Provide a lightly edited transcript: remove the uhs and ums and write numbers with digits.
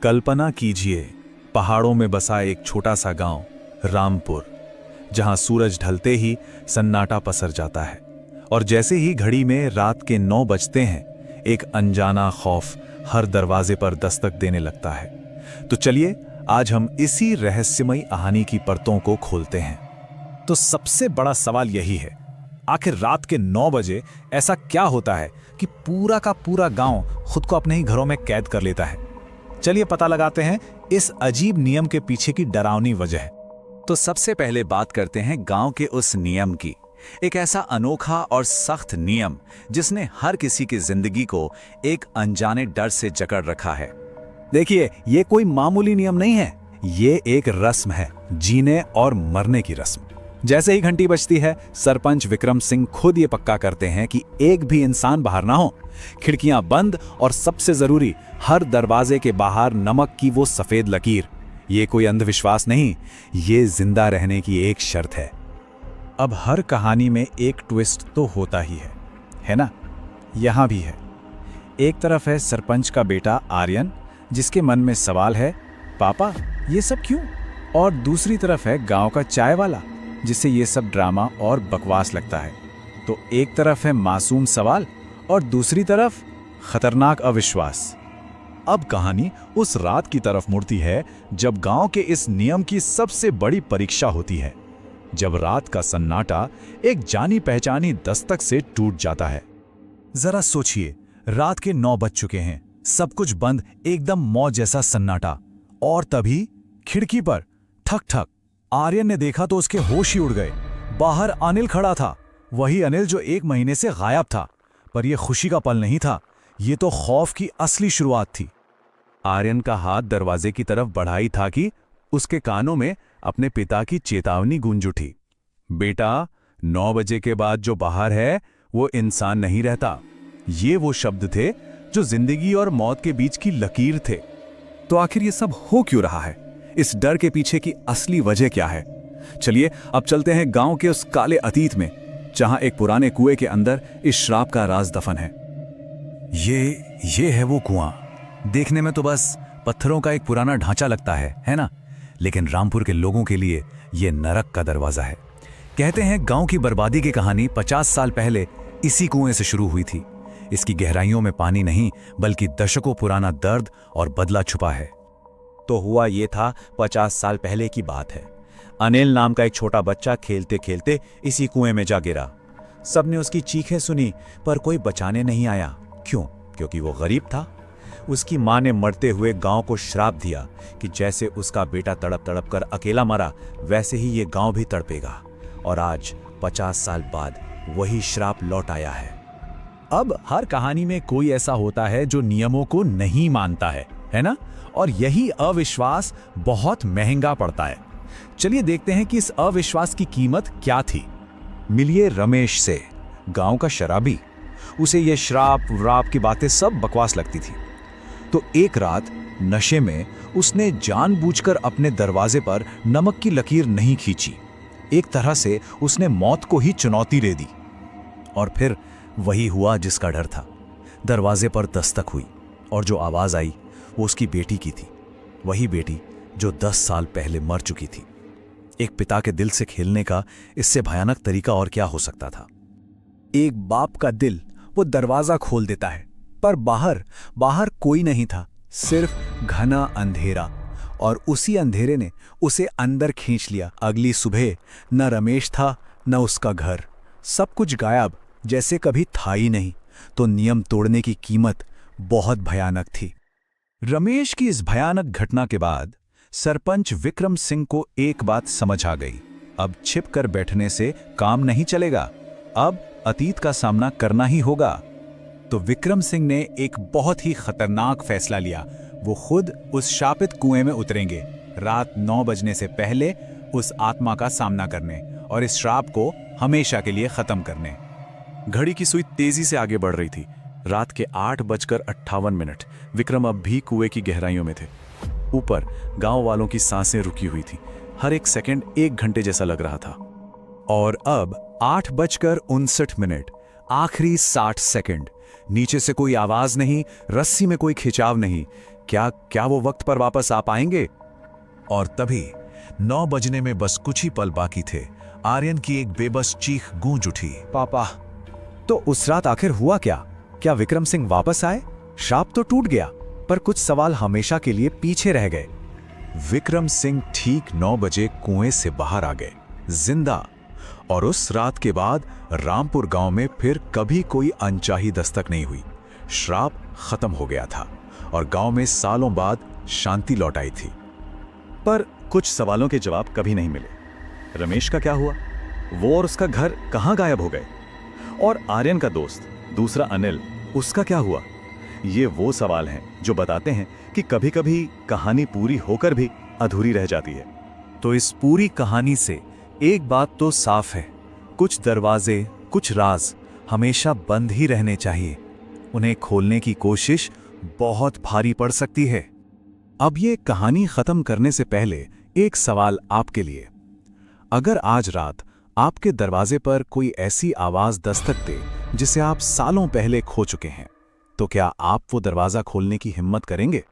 कल्पना कीजिए, पहाड़ों में बसा एक छोटा सा गांव रामपुर, जहां सूरज ढलते ही सन्नाटा पसर जाता है और जैसे ही घड़ी में रात के 9 बजते हैं, एक अनजाना खौफ हर दरवाजे पर दस्तक देने लगता है। तो चलिए आज हम इसी रहस्यमयी कहानी की परतों को खोलते हैं। तो सबसे बड़ा सवाल यही है, आखिर रात के 9 बजे ऐसा क्या होता है कि पूरा का पूरा गांव खुद को अपने ही घरों में कैद कर लेता है। चलिए पता लगाते हैं इस अजीब नियम के पीछे की डरावनी वजह। तो सबसे पहले बात करते हैं गांव के उस नियम की। एक ऐसा अनोखा और सख्त नियम जिसने हर किसी की जिंदगी को एक अनजाने डर से जकड़ रखा है। देखिए, ये कोई मामूली नियम नहीं है, ये एक रस्म है, जीने और मरने की रस्म। जैसे ही घंटी बजती है, सरपंच विक्रम सिंह खुद ये पक्का करते हैं कि एक भी इंसान बाहर ना हो, खिड़कियां बंद और सबसे जरूरी, हर दरवाजे के बाहर नमक की वो सफेद लकीर। ये कोई अंधविश्वास नहीं, ये जिंदा रहने की एक शर्त है। अब हर कहानी में एक ट्विस्ट तो होता ही है ना? यहां भी है। एक तरफ है सरपंच का बेटा आर्यन, जिसके मन में सवाल है, पापा ये सब क्यों? और दूसरी तरफ है गांव का चाय वाला, जिसे ये सब ड्रामा और बकवास लगता है। तो एक तरफ है मासूम सवाल और दूसरी तरफ खतरनाक अविश्वास। अब कहानी उस रात की तरफ मुड़ती है जब गांव के इस नियम की सबसे बड़ी परीक्षा होती है, जब रात का सन्नाटा एक जानी पहचानी दस्तक से टूट जाता है। जरा सोचिए, रात के 9 बज चुके हैं, सब कुछ बंद, एकदम मौत जैसा सन्नाटा, और तभी खिड़की पर ठक ठक। आर्यन ने देखा तो उसके होश ही उड़ गए। बाहर अनिल खड़ा था, वही अनिल जो 1 महीने से गायब था। पर यह खुशी का पल नहीं था, ये तो खौफ की असली शुरुआत थी। आर्यन का हाथ दरवाजे की तरफ बढ़ाई था कि उसके कानों में अपने पिता की चेतावनी गूंज उठी, बेटा 9 बजे के बाद जो बाहर है वो इंसान नहीं रहता। ये वो शब्द थे जो जिंदगी और मौत के बीच की लकीर थे। तो आखिर ये सब हो क्यों रहा है? इस डर के पीछे की असली वजह क्या है? चलिए अब चलते हैं गांव के उस काले अतीत में, जहां एक पुराने कुएं के अंदर इस श्राप का राज दफन है। ये है वो कुआं। देखने में तो बस पत्थरों का एक पुराना ढांचा लगता है ना? लेकिन रामपुर के लोगों के लिए यह नरक का दरवाजा है। कहते हैं गांव की बर्बादी की कहानी 50 साल पहले इसी कुएं से शुरू हुई थी। इसकी गहराइयों में पानी नहीं, बल्कि दशकों पुराना दर्द और बदला छुपा है। तो हुआ ये था, 50 साल पहले की बात है। अनिल नाम का एक छोटा बच्चा खेलते खेलते इसी कुएं में जा गिरा। सबने उसकी चीखें सुनी, पर कोई बचाने नहीं आया। क्यों? क्योंकि वो गरीब था। उसकी मां ने मरते हुए गांव को श्राप दिया कि जैसे उसका बेटा तड़प तड़प कर अकेला मरा, वैसे ही ये गांव भी तड़पेगा। और आज 50 साल बाद वही श्राप लौट आया है। अब हर कहानी में कोई ऐसा होता है जो नियमों को नहीं मानता है ना? और यही अविश्वास बहुत महंगा पड़ता है। चलिए देखते हैं कि इस अविश्वास की कीमत क्या थी। मिलिए रमेश से, गांव का शराबी। उसे ये श्राप व्राप की बातें सब बकवास लगती थी। तो एक रात नशे में उसने जानबूझकर अपने दरवाजे पर नमक की लकीर नहीं खींची। एक तरह से उसने मौत को ही चुनौती दे दी। और फिर वही हुआ जिसका डर था। दरवाजे पर दस्तक हुई और जो आवाज आई वो उसकी बेटी की थी। वही बेटी जो 10 साल पहले मर चुकी थी। एक पिता के दिल से खेलने का इससे भयानक तरीका और क्या हो सकता था? एक बाप का दिल वो दरवाजा खोल देता है, पर बाहर कोई नहीं था, सिर्फ घना अंधेरा। और उसी अंधेरे ने उसे अंदर खींच लिया। अगली सुबह न रमेश था न उसका घर, सब कुछ गायब, जैसे कभी था ही नहीं। तो नियम तोड़ने की कीमत बहुत भयानक थी। रमेश की इस भयानक घटना के बाद सरपंच विक्रम सिंह को एक बात समझ आ गई, अब छिप कर बैठने से काम नहीं चलेगा, अब अतीत का सामना करना ही होगा। तो विक्रम सिंह ने एक बहुत ही खतरनाक फैसला लिया। वो खुद उस शापित कुएं में उतरेंगे, रात 9 बजने से पहले उस आत्मा का सामना करने और इस श्राप को हमेशा के लिए खत्म करने। घड़ी की सुई तेजी से आगे बढ़ रही थी। रात के 8:58। विक्रम अब भी कुएं की गहराइयों में थे। ऊपर गांव वालों की सांसें रुकी हुई थी। हर एक सेकंड 1 घंटे जैसा लग रहा था। और अब 8:59, आखिरी 60 सेकंड। नीचे से कोई आवाज नहीं, रस्सी में कोई खिंचाव नहीं, क्या वो वक्त पर वापस आ पाएंगे? और तभी 9 बजने में बस कुछ ही पल बाकी थे। आर्यन की एक बेबस चीख गूंज उठी। पापा। तो उस रात आखिर हुआ क्या? क्या विक्रम सिंह वापस आए? श्राप तो टूट गया, पर कुछ सवाल हमेशा के लिए पीछे रह गए। विक्रम सिंह ठीक 9 बजे कुएं से बाहर आ गए, जिंदा। और उस रात के बाद रामपुर गांव में फिर कभी कोई अनचाही दस्तक नहीं हुई। श्राप खत्म हो गया था और गांव में सालों बाद शांति लौट आई थी। पर कुछ सवालों के जवाब कभी नहीं मिले। रमेश का क्या हुआ? वो और उसका घर कहाँ गायब हो गए? और आर्यन का दोस्त, दूसरा अनिल, उसका क्या हुआ? ये वो सवाल हैं जो बताते हैं कि कभी-कभी कहानी पूरी होकर भी अधूरी रह जाती है। तो इस पूरी कहानी से एक बात तो साफ है, कुछ दरवाजे, कुछ राज हमेशा बंद ही रहने चाहिए। उन्हें खोलने की कोशिश बहुत भारी पड़ सकती है। अब ये कहानी खत्म करने से पहले एक सवाल आपके लिए। अगर आज रात आपके दरवाजे पर कोई ऐसी आवाज दस्तक दे जिसे आप सालों पहले खो चुके हैं, तो क्या आप वो दरवाजा खोलने की हिम्मत करेंगे?